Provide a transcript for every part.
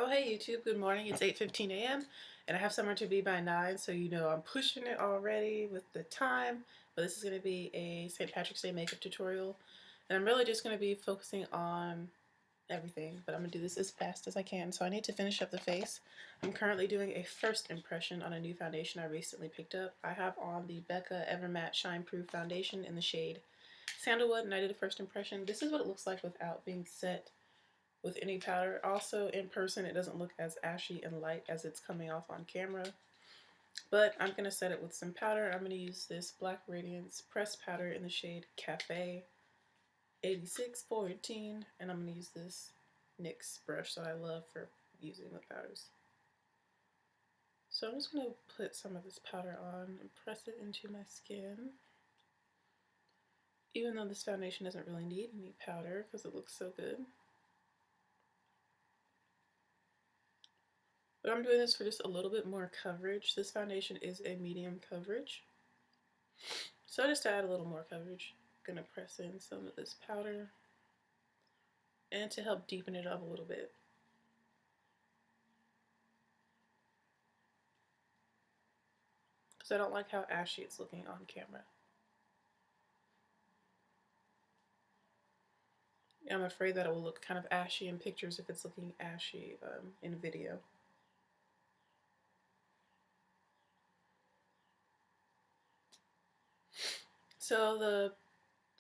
Oh hey YouTube, good morning. It's 8:15 a.m. and I have somewhere to be by 9, so you know I'm pushing it already with the time. But this is going to be a St. Patrick's Day makeup tutorial, and I'm really just going to be focusing on everything, but I'm going to do this as fast as I can. So I need to finish up the face. I'm currently doing a first impression on a new foundation I recently picked up. I have on the Becca Evermatte Shine Proof Foundation in the shade Sandalwood, and I did a first impression. This is what it looks like without being set with any powder. Also, in person, it doesn't look as ashy and light as it's coming off on camera. But I'm going to set it with some powder. I'm going to use this Black Radiance pressed powder in the shade Cafe 8614, and I'm going to use this NYX brush that I love for using with powders. So I'm just going to put some of this powder on and press it into my skin. Even though this foundation doesn't really need any powder because it looks so good. But I'm doing this for just a little bit more coverage. This foundation is a medium coverage. So just to add a little more coverage, I'm going to press in some of this powder and to help deepen it up a little bit. Because I don't like how ashy it's looking on camera. I'm afraid that it will look kind of ashy in pictures if it's looking ashy in video. So the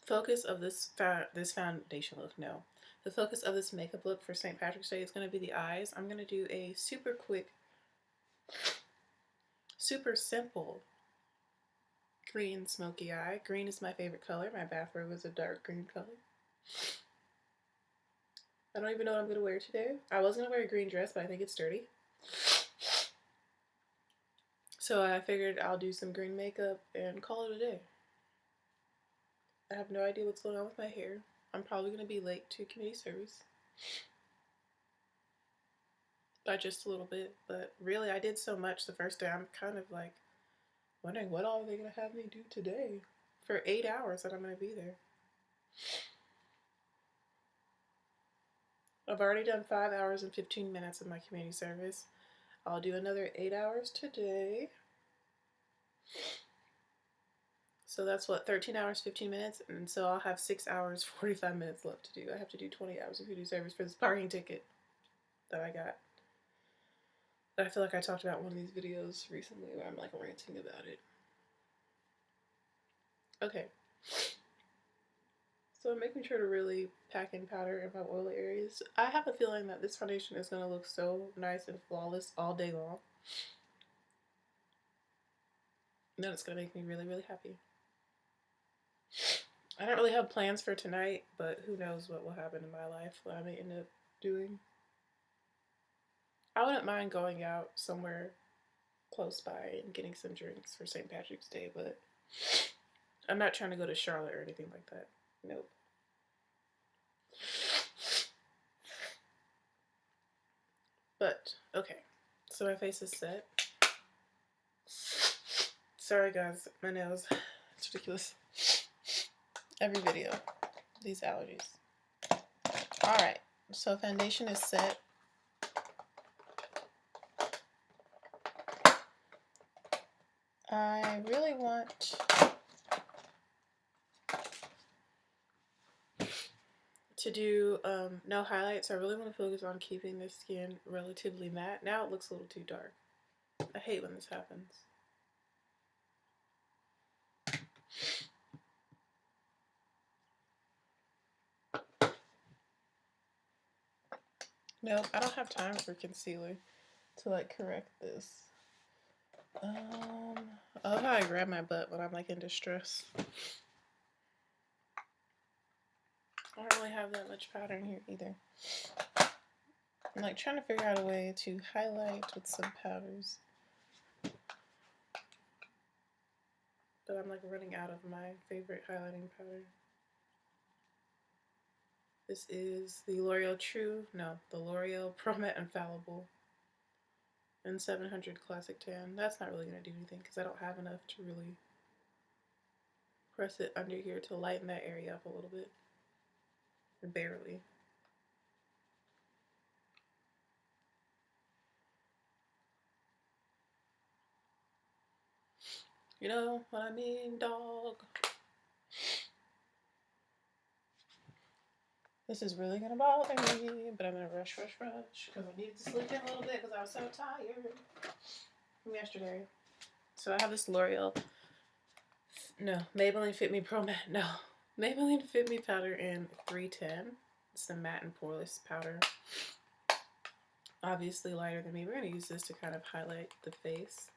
focus of this foundation look, the focus of this makeup look for St. Patrick's Day is going to be the eyes. I'm going to do a super quick, super simple green smoky eye. Green is my favorite color. My bathrobe is a dark green color. I don't even know what I'm going to wear today. I was going to wear a green dress, but I think it's dirty. So I figured I'll do some green makeup and call it a day. I have no idea what's going on with my hair. I'm probably going to be late to community service. By just a little bit, but really I did so much the first day, I'm kind of like wondering what all are they going to have me do today for 8 hours that I'm going to be there. I've already done 5 hours and 15 minutes of my community service. I'll do another 8 hours today. So that's what, 13 hours, 15 minutes, and so I'll have 6 hours, 45 minutes left to do. I have to do 20 hours of community service for this parking ticket that I got. I feel like I talked about one of these videos recently where I'm like ranting about it. Okay. So I'm making sure to really pack in powder in my oily areas. I have a feeling that this foundation is going to look so nice and flawless all day long. And then it's going to make me really, really happy. I don't really have plans for tonight, but who knows what will happen in my life, what I may end up doing. I wouldn't mind going out somewhere close by and getting some drinks for St. Patrick's Day, but I'm not trying to go to Charlotte or anything like that. Nope. But, okay. So my face is set. Sorry guys, my nails. It's ridiculous. Every video. These allergies. Alright. So foundation is set. I really want to do no highlights. I really want to focus on keeping the skin relatively matte. Now it looks a little too dark. I hate when this happens. Nope, I don't have time for concealer to like correct this. I love how I grab my butt when I'm like in distress. I don't really have that much powder in here either. I'm like trying to figure out a way to highlight with some powders. But I'm like running out of my favorite highlighting powder. This is the L'Oreal Pro Matte Infallible in 700 Classic Tan. That's not really going to do anything because I don't have enough to really press it under here to lighten that area up a little bit. Barely. You know what I mean, dog? This is really gonna bother me, but I'm gonna rush because I needed to sleep in a little bit because I was so tired from yesterday. So I have this Maybelline Fit Me Pro Matte. No, Maybelline Fit Me powder in 310. It's the matte and poreless powder. Obviously lighter than me. We're gonna use this to kind of highlight the face.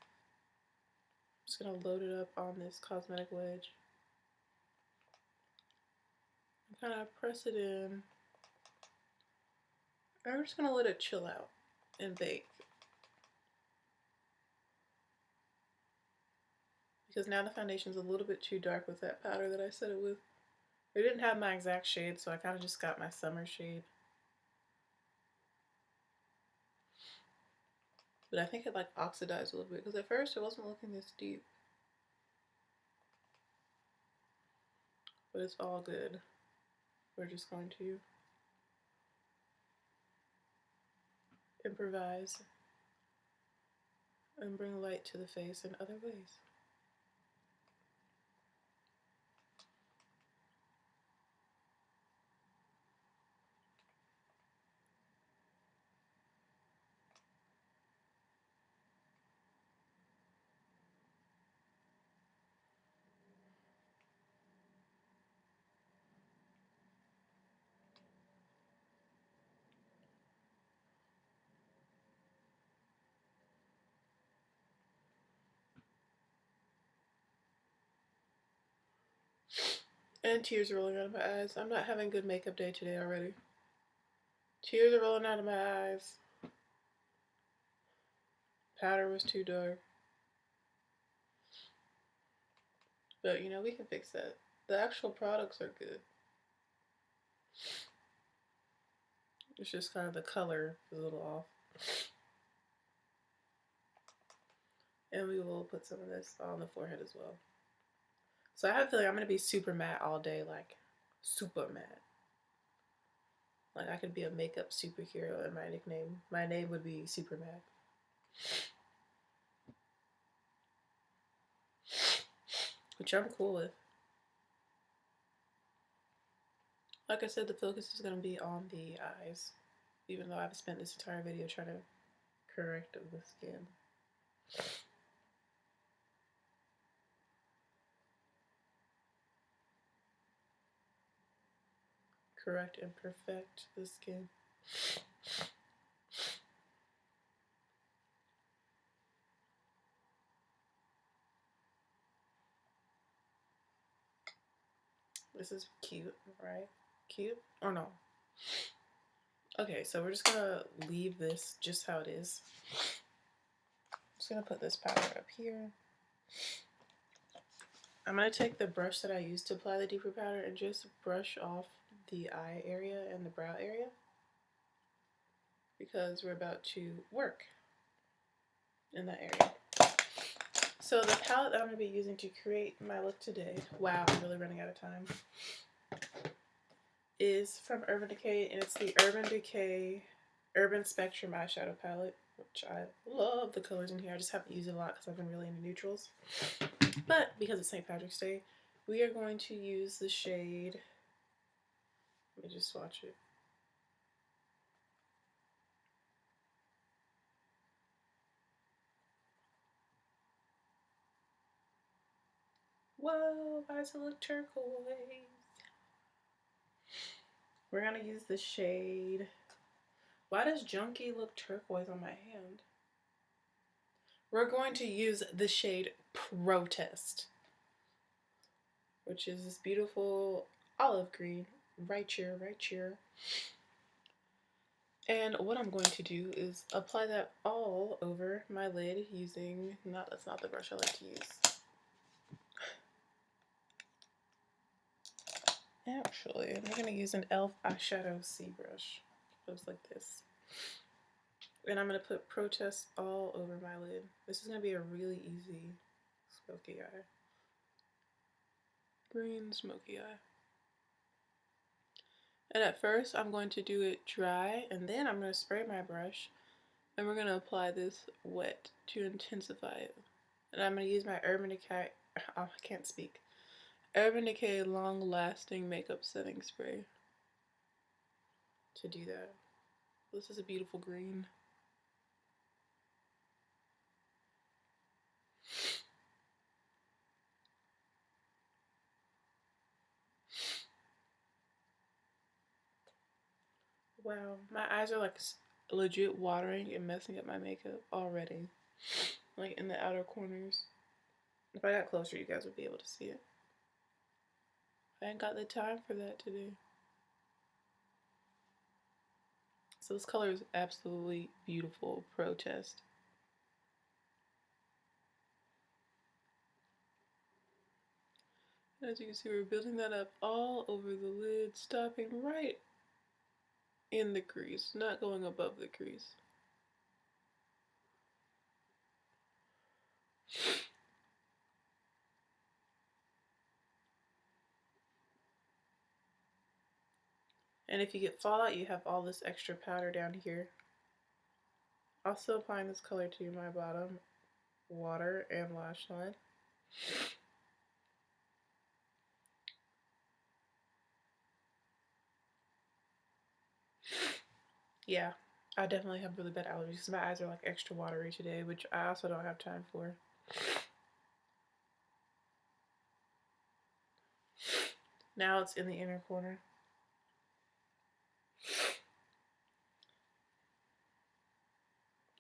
I'm just gonna load it up on this cosmetic wedge. Kind of press it in. I'm just gonna let it chill out and bake. Because now the foundation's a little bit too dark with that powder that I set it with. It didn't have my exact shade, so I kind of just got my summer shade. But I think it like oxidized a little bit because at first it wasn't looking this deep. But it's all good. We're just going to improvise and bring light to the face in other ways. And tears are rolling out of my eyes. I'm not having good makeup day today already. Tears are rolling out of my eyes. Powder was too dark. But you know, we can fix that. The actual products are good. It's just kind of the color is a little off. And we will put some of this on the forehead as well. So I have a feeling I'm going to be super matte all day, like super matte. Like I could be a makeup superhero and my name would be Super Matte. Which I'm cool with. Like I said, the focus is going to be on the eyes. Even though I've spent this entire video trying to correct the skin. Correct and perfect the skin. This is cute, right? Cute or no? Okay, so we're just gonna leave this just how it is. I'm just gonna put this powder up here. I'm gonna take the brush that I used to apply the deeper powder and just brush off the eye area and the brow area because we're about to work in that area. So the palette that I'm going to be using to create my look today, wow, I'm really running out of time, is from Urban Decay, and it's the Urban Decay Urban Spectrum eyeshadow palette, which I love the colors in here. I just haven't used it a lot because I've been really into neutrals. But because it's St. Patrick's Day, we are going to use the shade, let me just swatch it. Whoa, why does it look turquoise? We're going to use the shade. Why does Junkie look turquoise on my hand? We're going to use the shade Protest, which is this beautiful olive green right here, right here. And what I'm going to do is apply that all over my lid using, that's not the brush I like to use. Actually, I'm going to use an e.l.f. eyeshadow C brush. Looks like this. And I'm going to put Protest all over my lid. This is going to be a really easy smoky eye. Green smoky eye. And at first I'm going to do it dry, and then I'm going to spray my brush, and we're going to apply this wet to intensify it. And I'm going to use my Urban Decay, I can't speak, Urban Decay Long Lasting Makeup Setting Spray to do that. This is a beautiful green. Wow, my eyes are like legit watering and messing up my makeup already. Like in the outer corners. If I got closer, you guys would be able to see it. I ain't got the time for that today. So this color is absolutely beautiful. Protest. As you can see, we're building that up all over the lid, stopping right in the crease, not going above the crease. And if you get fallout, you have all this extra powder down here. Also applying this color to my bottom water and lash line. Yeah, I definitely have really bad allergies because my eyes are like extra watery today, which I also don't have time for. Now it's in the inner corner.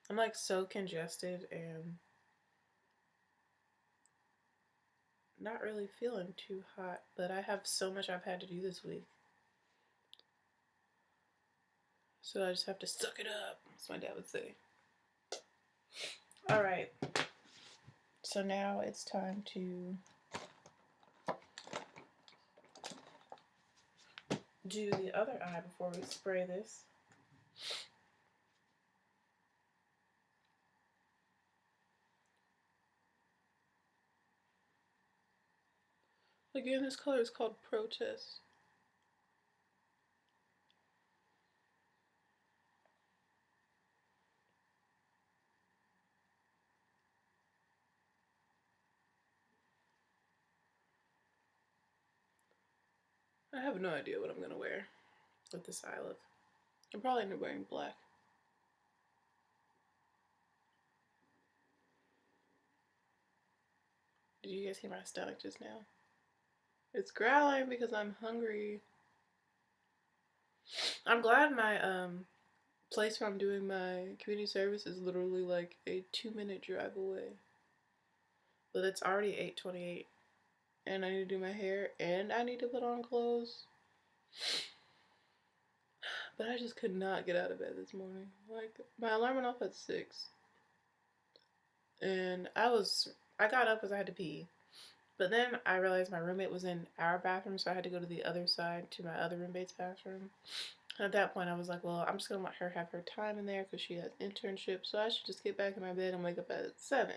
I'm like so congested and not really feeling too hot, but I have so much I've had to do this week. So I just have to suck it up, as my dad would say. Alright, so now it's time to do the other eye before we spray this. Again, this color is called Protest. I have no idea what I'm going to wear with this eye look. I'm probably end up wearing black. Did you guys hear my stomach just now? It's growling because I'm hungry. I'm glad my place where I'm doing my community service is literally like a 2-minute drive away. But it's already 8:28 and I need to do my hair and I need to put on clothes. But I just could not get out of bed this morning. Like, my alarm went off at 6. And I got up because I had to pee. But then I realized my roommate was in our bathroom, so I had to go to the other side to my other roommate's bathroom. And at that point, I was like, well, I'm just going to let her have her time in there because she has internship, so I should just get back in my bed and wake up at 7.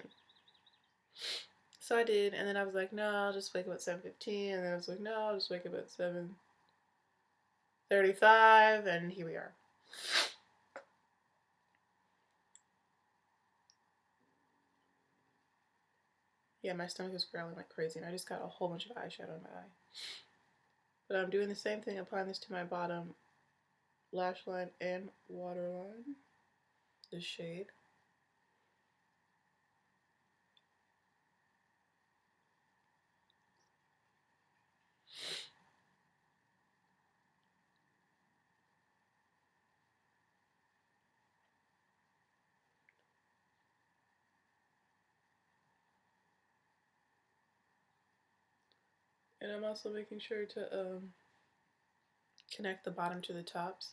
So I did, and then I was like, no, I'll just wake up at 7:15, and then I was like, no, I'll just wake up at 7:35, and here we are. Yeah, my stomach is growling like crazy, and I just got a whole bunch of eyeshadow in my eye. But I'm doing the same thing, applying this to my bottom lash line and waterline, this shade. And I'm also making sure to connect the bottom to the tops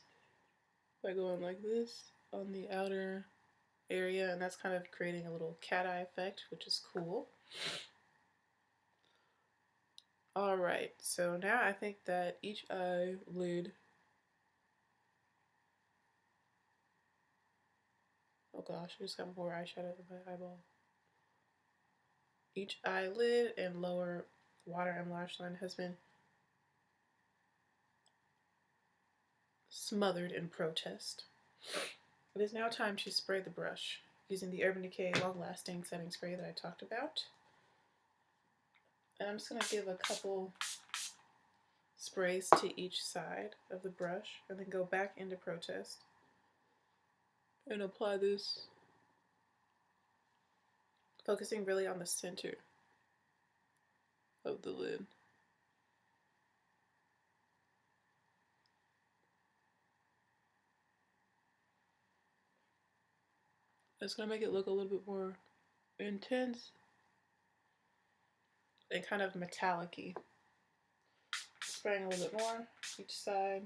by going like this on the outer area, and that's kind of creating a little cat eye effect, which is cool. Alright, so now I think that each eyelid, oh gosh, I just got more eyeshadow in my eyeball. Each eyelid and lower water and lash line has been smothered in Protest. It is now time to spray the brush. using the Urban Decay Long Lasting Setting Spray that I talked about. And I'm just going to give a couple sprays to each side of the brush and then go back into Protest and apply this, focusing really on the center of the lid. It's going to make it look a little bit more intense and kind of metallic-y. Spraying a little bit more each side.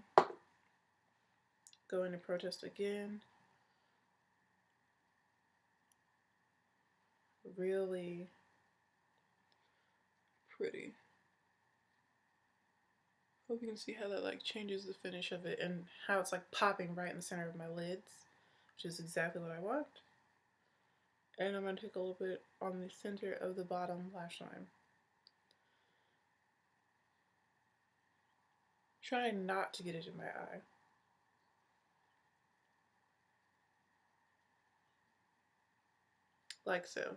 Go into Protest again. Really pretty. Hope you can see how that like changes the finish of it and how it's like popping right in the center of my lids, which is exactly what I want. And I'm going to take a little bit on the center of the bottom lash line. Trying not to get it in my eye. Like so.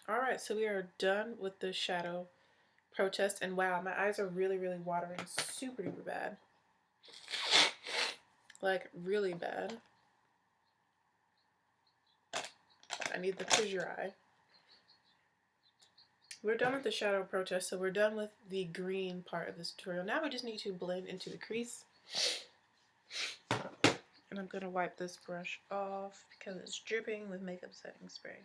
Alright, so we are done with the shadow Protest, and wow, my eyes are really, really watering super duper bad. Like, really bad. I need the Fissure eye. We're done with the shadow Protest, so we're done with the green part of this tutorial. Now we just need to blend into the crease. And I'm going to wipe this brush off because it's dripping with makeup setting spray.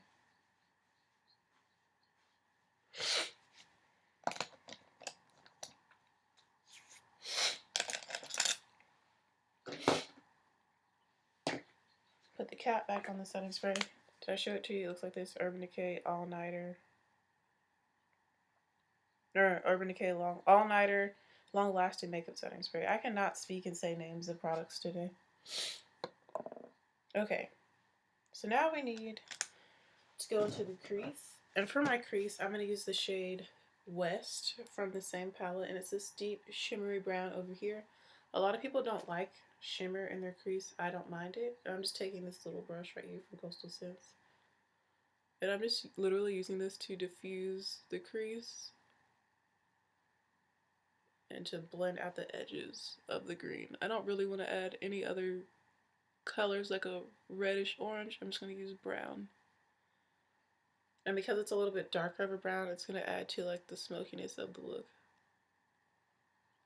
Put the cap back on the setting spray. Did I show it to you? It looks like this Urban Decay All-Nighter. Or Urban Decay All-Nighter Long-Lasting Makeup Setting Spray. I cannot speak and say names of products today. Okay. So now we need to go into the crease. And for my crease, I'm going to use the shade West from the same palette. And it's this deep shimmery brown over here. A lot of people don't like shimmer in their crease. I don't mind it. I'm just taking this little brush right here from Coastal Scents. And I'm just literally using this to diffuse the crease and to blend out the edges of the green. I don't really want to add any other colors like a reddish orange. I'm just going to use brown. And because it's a little bit darker of a brown, it's going to add to like the smokiness of the look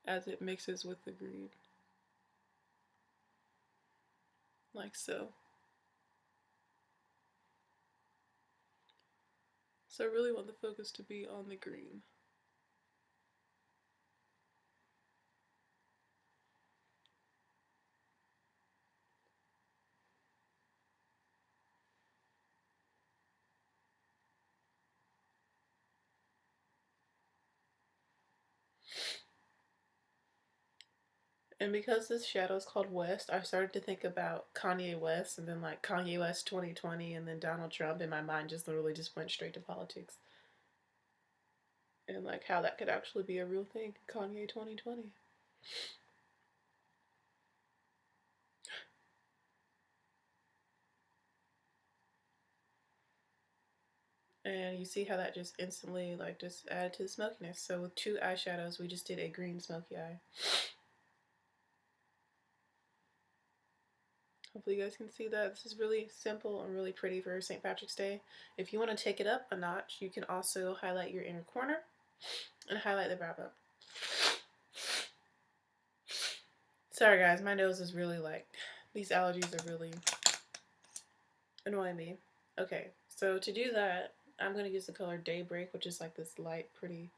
as it mixes with the green. Like so. So I really want the focus to be on the green. And because this shadow is called West, I started to think about Kanye West and then like Kanye West 2020 and then Donald Trump, and my mind just literally just went straight to politics. And like how that could actually be a real thing, Kanye 2020. And you see how that just instantly like just added to the smokiness. So with two eyeshadows, we just did a green smoky eye. Hopefully you guys can see that. This is really simple and really pretty for St. Patrick's Day. If you want to take it up a notch, you can also highlight your inner corner and highlight the brow bone. Sorry guys, my nose is really like, these allergies are really annoying me. Okay, so to do that, I'm going to use the color Daybreak, which is like this light, pretty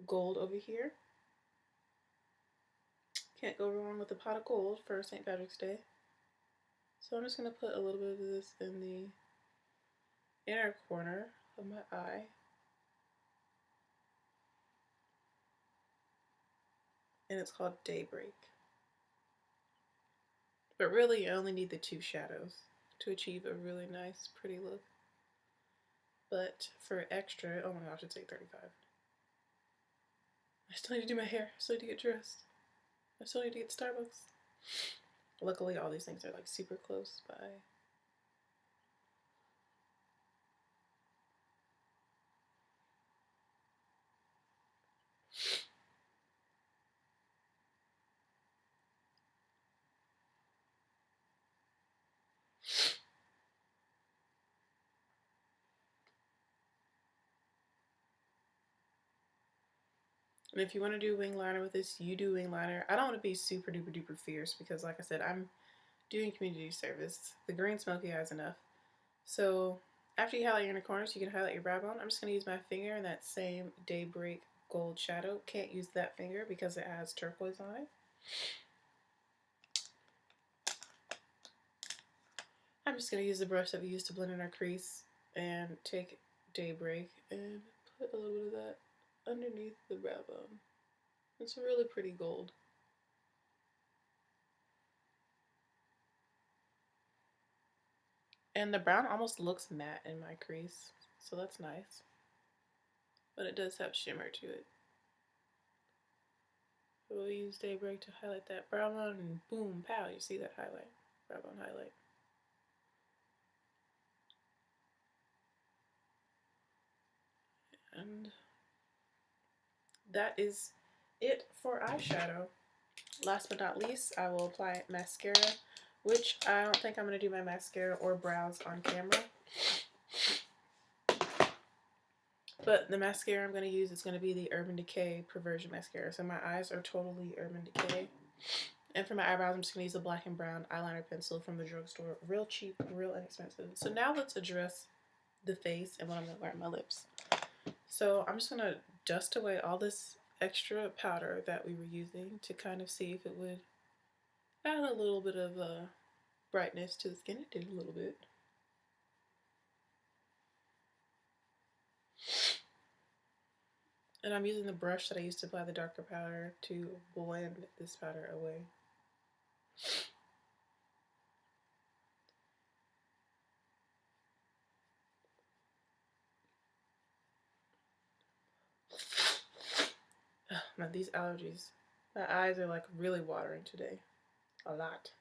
gold over here. Can't go wrong with a pot of gold for St. Patrick's Day. So I'm just going to put a little bit of this in the inner corner of my eye. And it's called Daybreak. But really, you only need the two shadows to achieve a really nice, pretty look. But for extra, oh my gosh, it's 8:35. I still need to do my hair. I still need to get dressed. I still need to get to Starbucks. Luckily, all these things are like super close by. And if you want to do wing liner with this, you do wing liner. I don't want to be super duper duper fierce because, like I said, I'm doing community service. The green smoky eye is enough. So after you highlight your inner corners, you can highlight your brow bone. I'm just going to use my finger in that same Daybreak gold shadow. Can't use that finger because it has turquoise on it. I'm just going to use the brush that we used to blend in our crease and take Daybreak and put a little bit of that underneath the brow bone. It's a really pretty gold. And the brown almost looks matte in my crease, so that's nice. But it does have shimmer to it. So we'll use Daybreak to highlight that brow bone, and boom, pow, you see that highlight, brow bone highlight. And that is it for eyeshadow. Last but not least, I will apply mascara, which I don't think I'm going to do my mascara or brows on camera. But the mascara I'm going to use is going to be the Urban Decay Perversion Mascara. So my eyes are totally Urban Decay. And for my eyebrows, I'm just going to use a black and brown eyeliner pencil from the drugstore. Real cheap, real inexpensive. So now let's address the face and what I'm going to wear on my lips. So I'm just going to dust away all this extra powder that we were using to kind of see if it would add a little bit of brightness to the skin. It did a little bit. And I'm using the brush that I used to apply the darker powder to blend this powder away. Man, these allergies. My eyes are like really watering today. A lot.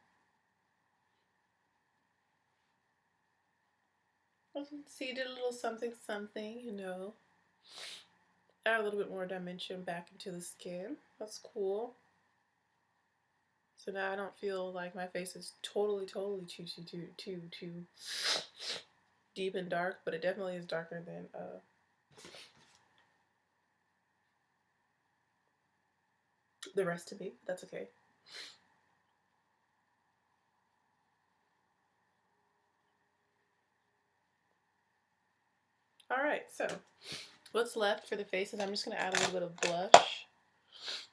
See, did a little something something, you know. Add a little bit more dimension back into the skin. That's cool. So now I don't feel like my face is totally too deep and dark, but it definitely is darker than the rest of me. That's okay. Alright, so what's left for the faces, I'm just going to add a little bit of blush.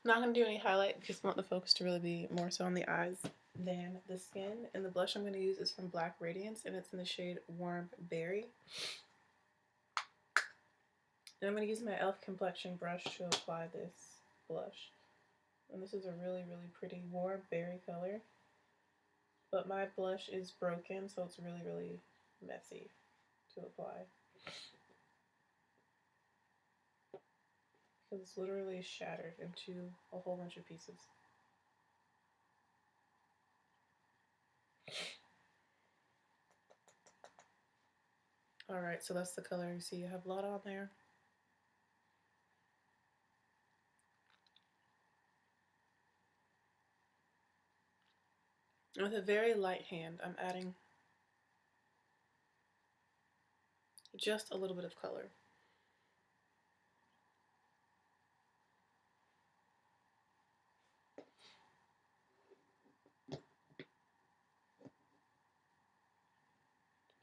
I'm not going to do any highlight because I want the focus to really be more so on the eyes than the skin. And the blush I'm going to use is from Black Radiance, and it's in the shade Warm Berry. And I'm going to use my e.l.f. complexion brush to apply this blush. And this is a really, really pretty warm berry color. But my blush is broken, so it's really, really messy to apply. Because it's literally shattered into a whole bunch of pieces. Alright, so that's the color. You see, you have a lot on there. And with a very light hand, I'm adding just a little bit of color.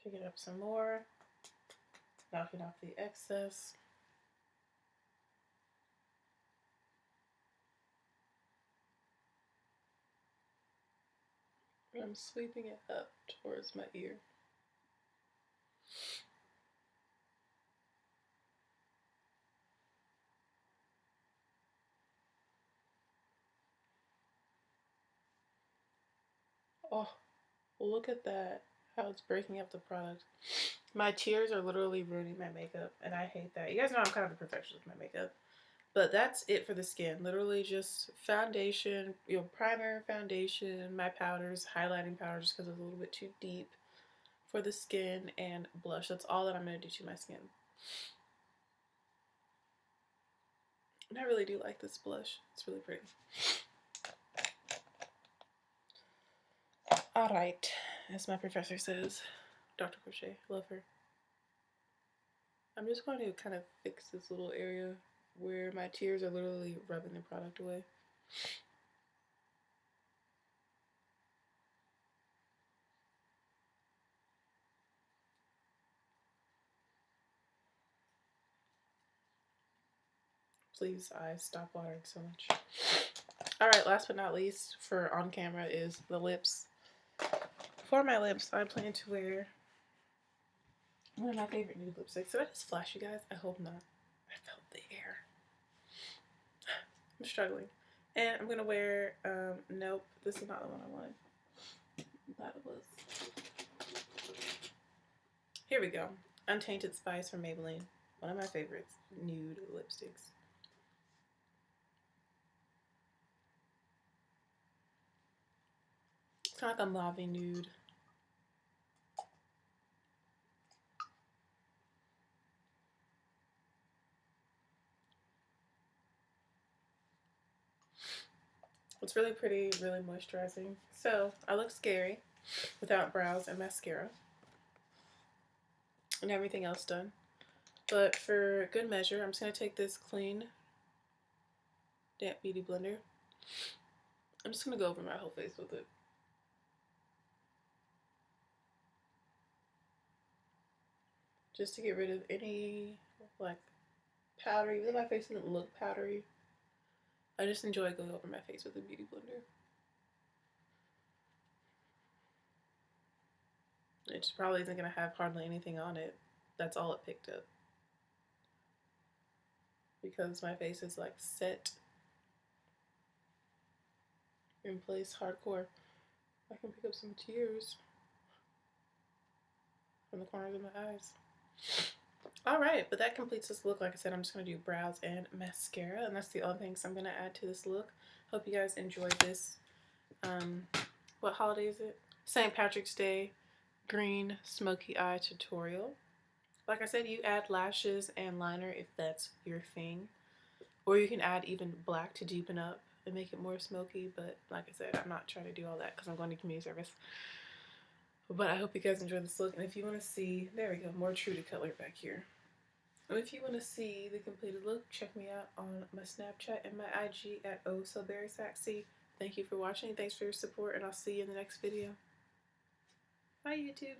Pick it up some more, knocking off the excess. And I'm sweeping it up towards my ear. Oh, look at that, how it's breaking up the product. My tears are literally ruining my makeup, and I hate that. You guys know I'm kind of a perfectionist with my makeup. But that's it for the skin. Literally just foundation, primer, foundation, my powders, highlighting powder just because it's a little bit too deep for the skin, and blush. That's all that I'm going to do to my skin. And I really do like this blush. It's really pretty. Alright, as my professor says, Dr. Crochet, love her. I'm just going to kind of fix this little area where my tears are literally rubbing the product away. Please, eyes, stop watering so much. Alright, last but not least for on camera is the lips. For my lips, I plan to wear one of my favorite nude lipsticks. Did I just flash you guys? I hope not. I felt the air. I'm struggling. And I'm gonna wear, nope, this is not the one I wanted. That was. Here we go. Untainted Spice from Maybelline. One of my favorites. Nude lipsticks. It's kind of like a mauve nude. It's really pretty, really moisturizing. So, I look scary without brows and mascara and everything else done. But for good measure, I'm just going to take this clean damp beauty blender. I'm just going to go over my whole face with it. Just to get rid of any, like, powdery. Even though my face doesn't look powdery, I just enjoy going over my face with a beauty blender. It just probably isn't going to have hardly anything on it. That's all it picked up. Because my face is like set in place hardcore. I can pick up some tears from the corners of my eyes. Alright, but that completes this look. Like I said, I'm just going to do brows and mascara, and that's the other things I'm going to add to this look. Hope you guys enjoyed this. What holiday is it? St. Patrick's Day green smoky eye tutorial. Like I said, you add lashes and liner if that's your thing. Or you can add even black to deepen up and make it more smoky, but like I said, I'm not trying to do all that because I'm going to community service. But I hope you guys enjoy this look, and if you want to see, there we go, more true to color back here. And if you want to see the completed look, check me out on my Snapchat and my IG at ohsoberrysaxy. Thank you for watching, thanks for your support, and I'll see you in the next video. Bye, YouTube.